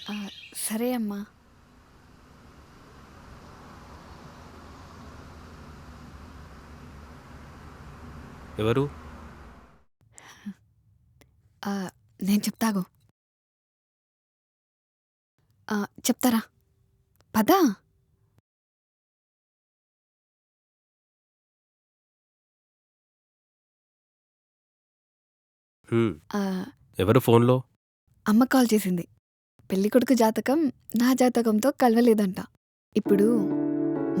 ఆ, సరే అమ్మా. ఎవరు? ఆ, నేను చెప్తాగు. ఆ, చెప్తారా? పదా. హ్మ్. ఆ, ఎవరు ఫోన్‌లో? అమ్మ కాల్ చేసింది. పెళ్ళికొడుకు జాతకం నా జాతకంతో కలవలేదంట. ఇప్పుడు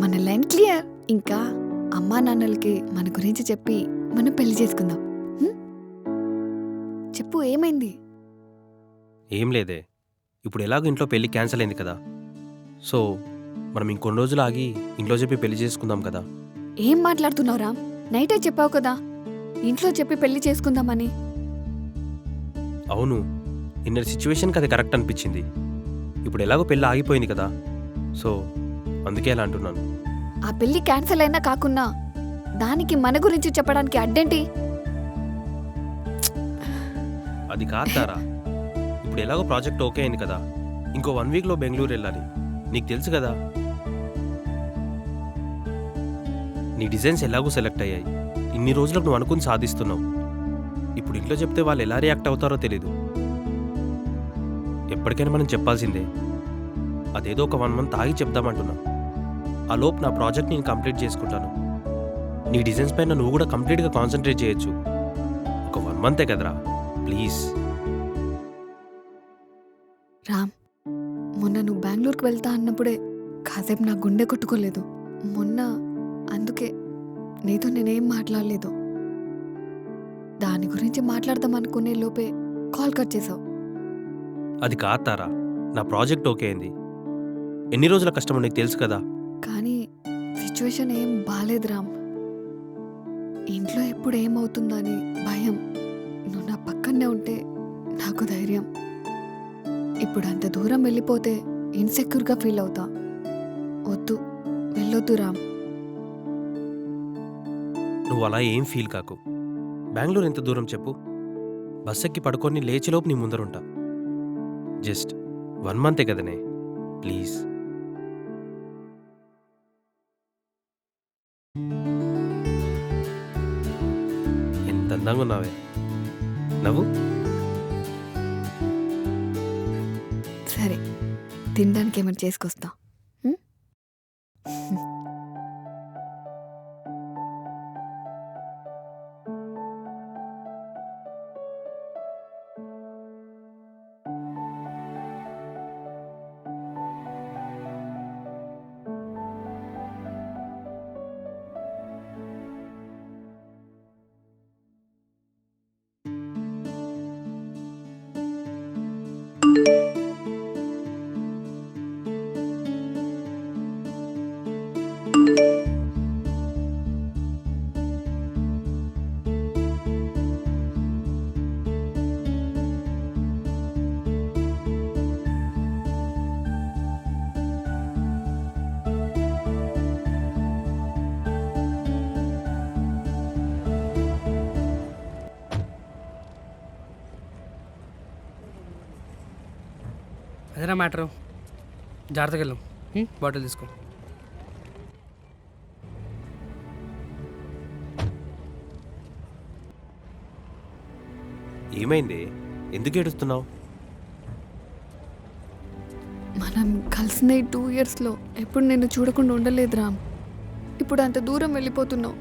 మన లైన్ క్లియర్. ఇంకా అమ్మా నాన్నలకి మన గురించి చెప్పి మనం పెళ్లి చేసుకుందాం. హ్మ్? చెప్పు ఏమైంది? ఏం లేదే. ఇప్పుడు ఎలాగో ఇంట్లో పెళ్లి క్యాన్సిల్ అయింది కదా! సో, మనం ఇంకొన్ని రోజులు ఆగి ఇంట్లో చెప్పి పెళ్లి చేసుకుందాం కదా! ఏం మాట్లాడుతున్నావు రామ్? నైటే చెప్పావు కదా ఇంట్లో చెప్పి పెళ్లి చేసుకుందామని. అవును. నిన్నటి సిట్యుయేషన్‌కి అది కరెక్ట్ అనిపించింది. ఇప్పుడు ఎలాగో పెళ్లి ఆగిపోయింది కదా! సో, అందుకే అలా అంటున్నాను. ఆ పెళ్లి క్యాన్సిల్ అయినా కాకున్నా దానికి మన గురించి చెప్పడానికి అడ్డేంటి? అది కాదు తారా. ఇప్పుడు ఎలాగో ప్రాజెక్ట్ ఓకే అయింది కదా! ఇంకో 1 వీక్‌లో బెంగుళూరు ఎళ్ళాలి. నీకు తెలుసు కదా! నీ డిజైన్స్ ఎలాగో సెలెక్ట్ అయ్యాయి. ఇన్ని రోజులకు నువ్వు అనుకుని సాధిస్తున్నావు. ఇప్పుడు ఇంట్లో చెప్తే వాళ్ళు ఎలా రియాక్ట్ అవుతారో తెలీదు. ఎప్పటికైనా మనం చెప్పాల్సిందే. అదేదో ఒక 1 మంత్ ఆగి చెప్దామంటున్నా. ఆ లోపు నా ప్రాజెక్ట్ నేను కంప్లీట్ చేసుకుంటాను. నీ డిజైన్స్ పైన నువ్వు కూడా కంప్లీట్‌గా కాన్సంట్రేట్ చేయొచ్చు. ఒక 1 మంతే కదరా! ప్లీజ్. రామ్, మొన్న నువ్వు బెంగళూరుకు వెళ్తా అన్నప్పుడే కాసేపు నా గుండె కొట్టుకోలేదు. మొన్న అందుకే నీతో నేనేం మాట్లాడలేదు. దాని గురించి మాట్లాడదాం అనుకునే లోపే కాల్ కట్ చేసావు. అది కాదు తారా. నా ప్రాజెక్ట్ ఓకే అయింది. ఎన్ని రోజుల కష్టమో నీకు తెలుసు కదా! కానీ సిచ్యువేషన్ ఏం బాలేదు రామ్. ఇంట్లో ఎప్పుడు ఏమవుతుందని భయం. నువ్వు నా పక్కనే ఉంటే నాకు ధైర్యం. ఇప్పుడు అంత దూరం వెళ్ళిపోతే ఇన్సెక్యూర్గా ఫీల్ అవుతా. వద్దు, వెళ్ళొద్దు రామ్. నువ్వు అలా ఏం ఫీల్ కాకు. బెంగుళూరు ఎంత దూరం చెప్పు? బస్ ఎక్కి పడుకొని లేచేలోపు నీ ముందరుంటా. జస్ట్ 1 మంతే కదనే! ప్లీజ్. ఎంత అందంగా ఉన్నావే! నవ్వు. సరే, తినడానికి ఏమైనా చేసుకొస్తా. ఉం? అదేనా మ్యాటరు. జాగ్రత్తగా వెళ్ళు. బాటిల్ తీసుకో. ఏమైంది? ఎందుకు ఏడుస్తున్నావు? మనం కలిసిన ఈ 2 ఇయర్స్లో ఎప్పుడు నిన్ను చూడకుండా ఉండలేదు రామ్. ఇప్పుడు అంత దూరం వెళ్ళిపోతున్నావు.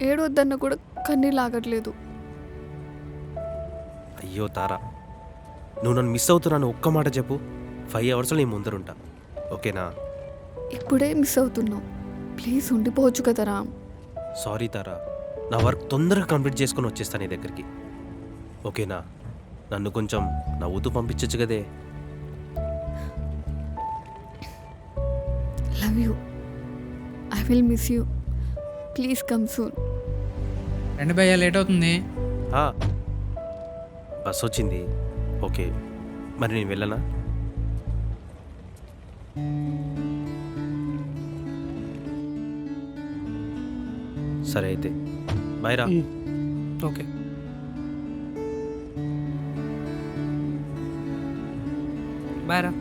ఏడవద్దన్న కూడా కన్నీళ్ళు ఆగట్లేదు. అయ్యో తారా! నువ్వు నన్ను మిస్ అవుతున్నాను ఒక్క మాట చెప్పు. 5 అవర్స్‌లో నీ ముందరుంటా. ఓకేనా? ఇప్పుడే మిస్ అవుతున్నావు. ప్లీజ్ ఉండిపోవచ్చు కదా రామ్. సారీ తారా. నా వర్క్ తొందరగా కంప్లీట్ చేసుకొని వచ్చేస్తా నీ దగ్గరికి. ఓకేనా? నన్ను కొంచెం నవ్వుతూ పంపించొచ్చు కదే! Love you. I will miss you. Please come soon. రండి భయ్యా, లేట్ అవుతుంది. ఆ! బస్ వచ్చింది. ఓకే. మరి నేను వెళ్ళనా? సరే అయితే. బాయ్ రా. ఓకే. బాయ్ రా.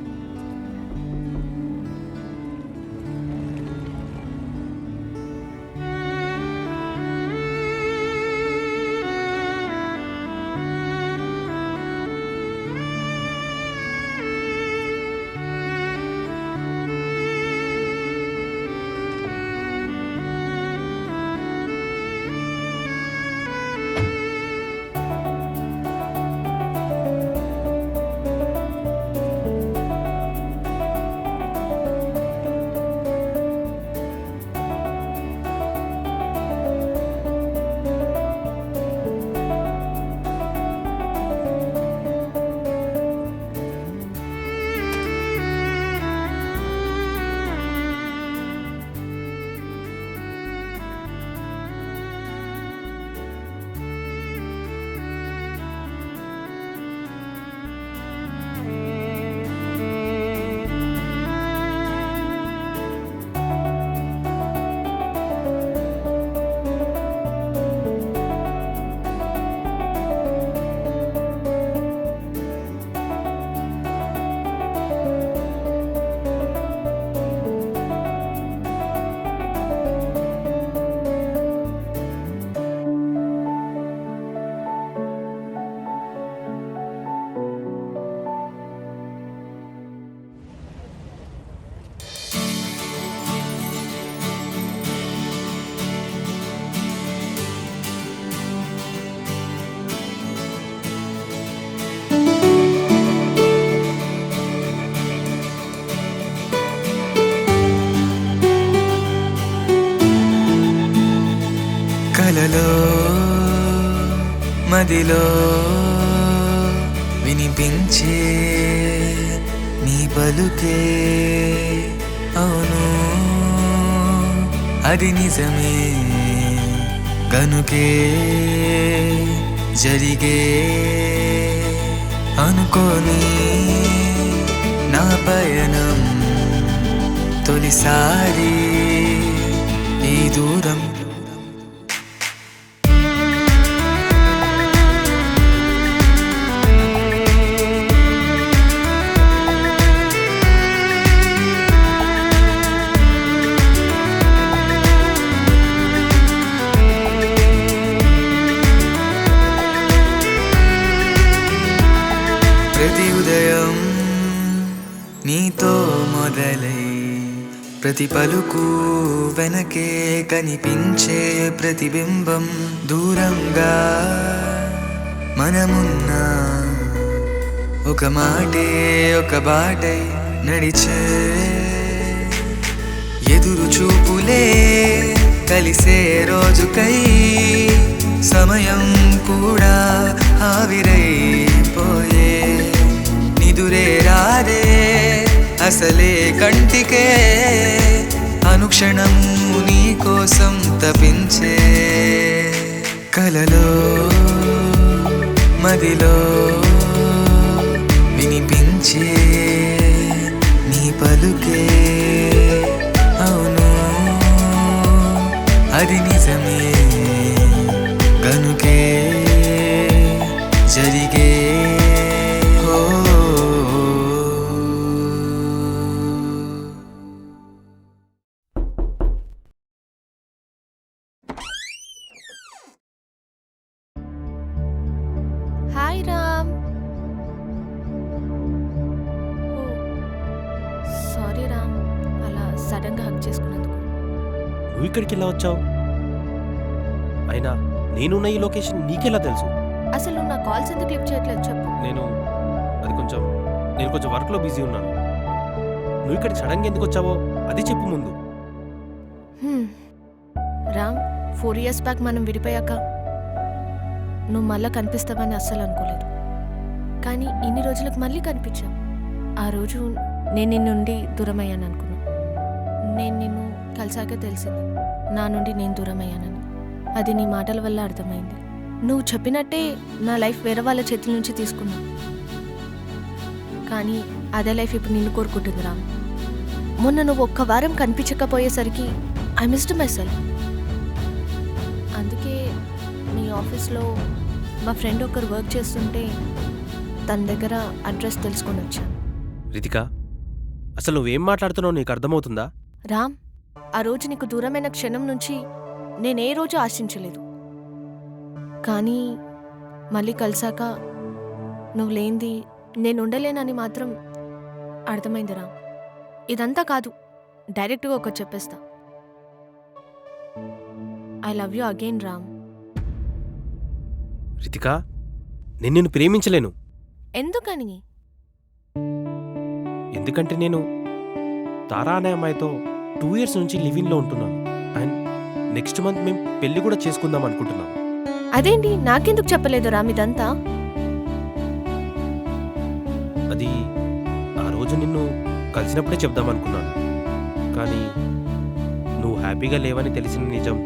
కలలో మదిలో వినిపించే నీ పలుకే అవును అది నిజమే గనుకే జరిగే అనుకోని నా పయనం తొలిసారి ఈ దూరం ప్రతి ఉదయం నీతో మొదలై ప్రతి పలుకు వెనకే కనిపించే ప్రతిబింబం దూరంగా మనమున్న ఒక మాటే ఒక బాటై నడిచే ఎదురు చూపులే కలిసే రోజుకై సమయం కూడా ఆవిరైపోయే నిదురే రాదే అసలే కంటికే అనుక్షణము నీ కోసం తపించే కలలో మదిలో వినిపించే నీ పలుకే అవును అది నిజమే గనుకే జరిగే హాయ్ రామ్. ఓ సారీ రామ్, అలా సడన్గా హక్ చేసుకున్నందుకు. నువ్వు ఇక్కడికి ఎలా వచ్చావు? అయినా నేనున్న ఈ లొకేషన్ నీకెలా తెలుసు? అసలు నువ్వు నా కాల్స్ ఎందుకు లిఫ్ట్ చేయట్లేదు చెప్పు. నేను కొంచెం వర్క్లో బిజీ ఉన్నాను. నువ్వు ఇక్కడికి సడన్గా ఎందుకు వచ్చావో అది చెప్పు ముందు. రామ్, 4 years బ్యాక్ మనం విడిపోయాక నువ్వు మళ్ళీ కనిపిస్తావని అస్సలు అనుకోలేదు. కానీ ఇన్ని రోజులకు మళ్ళీ కనిపించావు. ఆ రోజు నేను నిన్ను నుండి దూరం అయ్యాను అనుకున్నా. నేను నిన్ను కలిసాకే తెలిసింది నా నుండి నేను దూరం అయ్యానని. అది నీ మాటల వల్ల అర్థమైంది. నువ్వు చెప్పినట్టే నా లైఫ్ వేరే వాళ్ళ చేతుల నుంచి తీసుకున్నా. కానీ అదే లైఫ్ ఇప్పుడు నిన్ను కోరుకుంటుంది రామ్. మొన్న నువ్వు ఒక్క వారం కనిపించకపోయేసరికి ఐ మిస్డ్ మై సెల్ఫ్. అందుకే నీ ఆఫీస్లో మా ఫ్రెండ్ ఒకరు వర్క్ చేస్తుంటే తన దగ్గర అడ్రస్ తెలుసుకొని వచ్చాను. రితిక, అసలు నువ్వేం మాట్లాడుతున్నావు నీకు అర్థమవుతుందా? రామ్, ఆ రోజు నీకు దూరమైన క్షణం నుంచి నేనే రోజు ఆశించలేదు. కానీ మళ్ళీ కలిసాక నువ్వు లేంది నేను ఉండలేనని మాత్రం అర్థమైంది రామ్. ఇదంతా కాదు, డైరెక్ట్గా ఒకటి చెప్పేస్తా. I love you again Ram. Ritika, నేను నిన్ను ప్రేమించలేను. ఎందుకని? ఎందుకంటే నేను తారా అనే అమ్మాయితో 2 years నుంచి లివింగ్లో ఉంటున్నాను. అండ్ నెక్స్ట్ మంత్ మేము పెళ్లి కూడా చేసుకుందాం అనుకుంటున్నాము. అదేంటి నాకెందుకు చెప్పలేదు రామ్ ఇదంతా? అది ఆ రోజు నిన్ను కలిసినప్పుడే చెప్దాం అనుకున్నాను. కానీ నువ్వు హ్యాపీగా లేవని తెలిసిన నిజం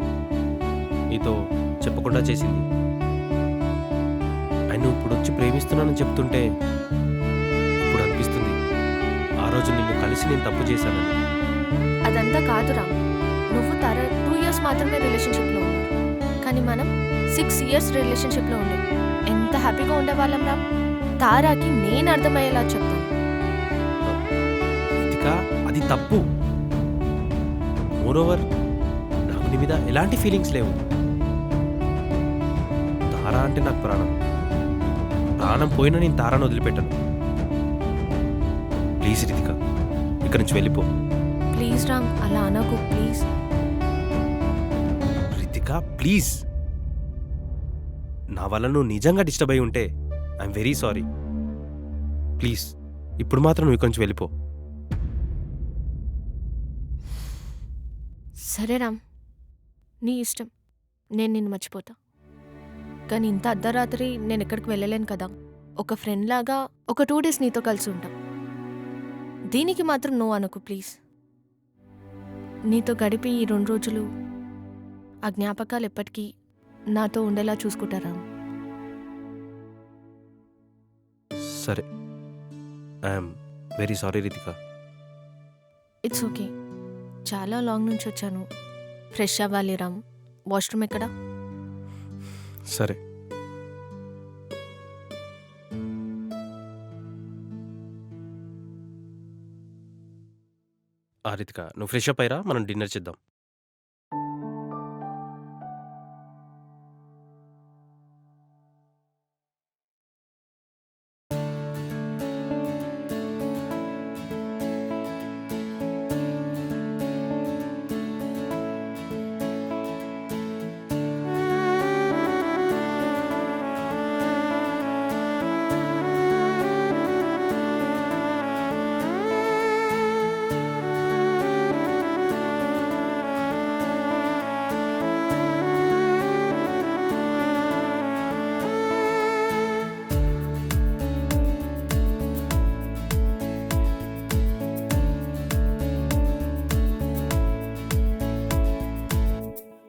నీతో చెప్పకుండా చేసింది. అండ్ నువ్వు ఇప్పుడు వచ్చి ప్రేమిస్తున్నానని చెప్తుంటే ఇప్పుడు అనిపిస్తుంది ఆ రోజు నిన్ను కలిసి నేను తప్పు చేశానని. అదంతా కాదు రామ్. నువ్వు తార 2 years మాత్రమే రిలేషన్షిప్లో ఉన్నావు, కానీ మనం 6 years రిలేషన్షిప్లో ఉండే ఎంత హ్యాపీగా ఉండేవాళ్ళం రామ్. తారాకి నేను అర్థమయ్యేలా చెప్తాను. రితిక, అది తప్పు. మోరోవర్ నాకు నీ మీద ఎలాంటి ఫీలింగ్స్ లేవు. తారా అంటే నాకు ప్రాణం. ప్రాణం పోయినా నేను తారాను వదిలిపెట్టను. ప్లీజ్ రితిక, ఇక్కడి నుంచి వెళ్ళిపో. ప్లీజ్ రామ్, అలా అనకు ప్లీజ్. రితిక ప్లీజ్. నా వల్ల నువ్వు నిజంగా డిస్టర్బ్ అయి ఉంటే ఐఎమ్ వెరీ సారీ. ప్లీజ్ ఇప్పుడు మాత్రం నువ్వు ఇక్కడి నుంచి వెళ్ళిపో. సరే రామ్, నీ ఇష్టం. నేను నిన్ను మర్చిపోతా. కానీ ఇంత అర్ధరాత్రి నేను ఎక్కడికి వెళ్ళలేను కదా. ఒక ఫ్రెండ్ లాగా ఒక 2 days నీతో కలిసి ఉంటాం. దీనికి మాత్రం నువ్వు అనకు ప్లీజ్. నీతో గడిపి ఈ 2 రోజులు ఆ జ్ఞాపకాలు ఎప్పటికీ నాతో ఉండేలా చూసుకుంటారా? సరే, I'm very sorry Ritika. It's okay. చాలా లాంగ్ నుంచి వచ్చాను. ఫ్రెష్ అవ్వాలి రామ్. వాష్రూమ్ ఎక్కడా? సరే. రితిక, నువ్వు ఫ్రెష్ అప్ అయ్యిరా, మనం డిన్నర్ చేద్దాం.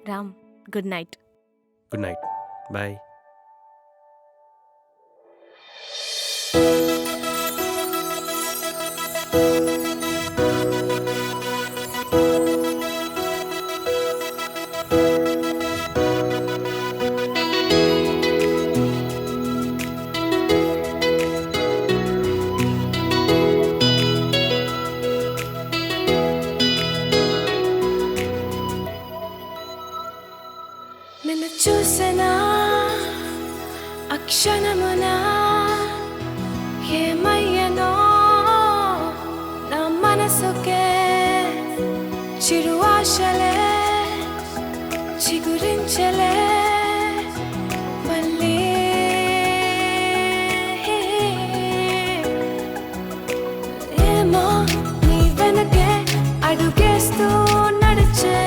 Ram, good night. Good night, bye. నిన్ను చూసనా అక్షణమునా ఏమయ్యనో నా మనసుకే చిరు ఆశలే చిగురించలే మళ్ళీ. ఏమో నీ వెనకే అడుగేస్తూ నడిచే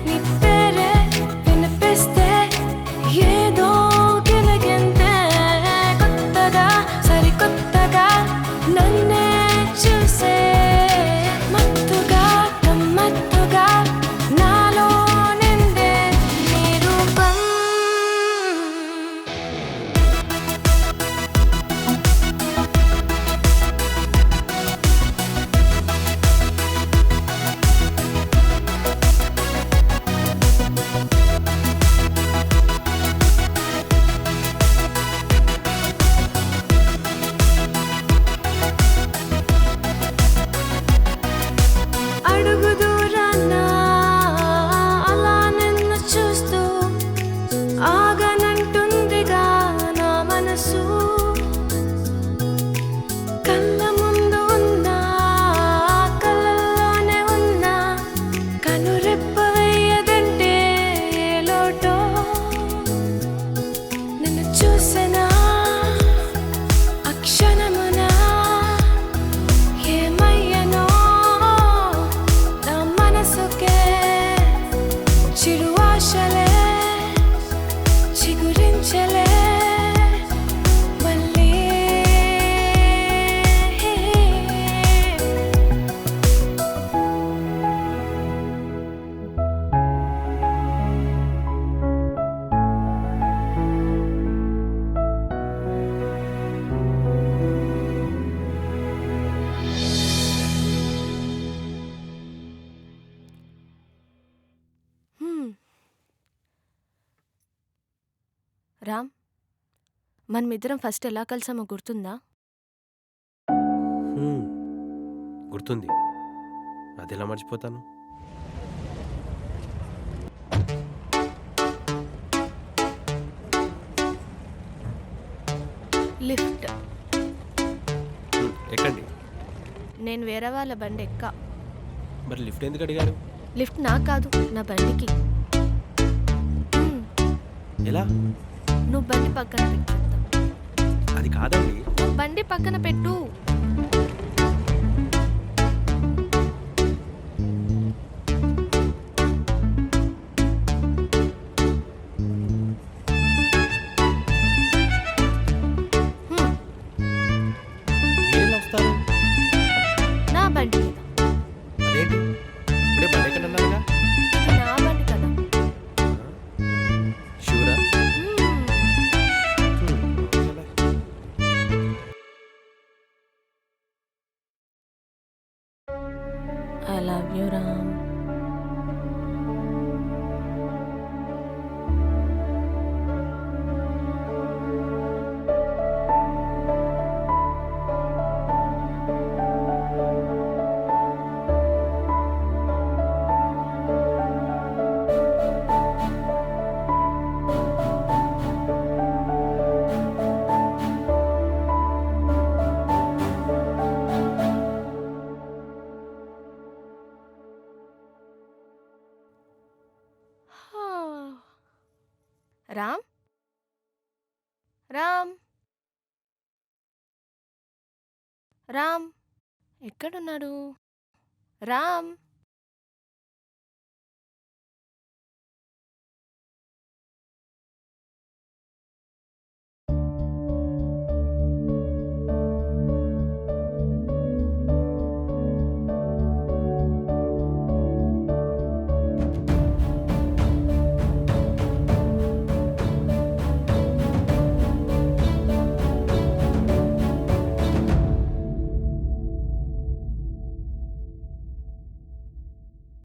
నీ పేరే వినిపిస్తే ఏదో గిలగింతే కొత్తగా సరికొత్తగా నన్నే చూసే మత్తుగా గమ్మత్తుగా నాలో నిండే నీ రూపం. రామ్, మనమిద్దరం ఫస్ట్ ఎలా కలిసామో గుర్తుందా? హ్మ్, గుర్తుంది. అదెలా మర్చిపోతాను? లిఫ్ట్. ఎక్కండి. నేను వేరే వాళ్ళ బండి ఎక్కా. మరి లిఫ్ట్ ఎందుకు అడిగారు? లిఫ్ట్ నాకు కాదు, నా బండికి. హ్మ్, ఎలా? నువ్వు బండి పక్కన పెట్టు. అది కాదండి. నువ్వు బండి పక్కన పెట్టు. హ్మ్, మీరెలా వస్తారు? నా బండి మీద. అదేంటి ఇప్పుడే బండి ఎక్కడ అన్నారుగా? ఇది నా బండి కదా. షూరా? హ్మ్. I love you, Ram. Ram, Ram, Ram, ఎక్కడున్నాడు? రామ్.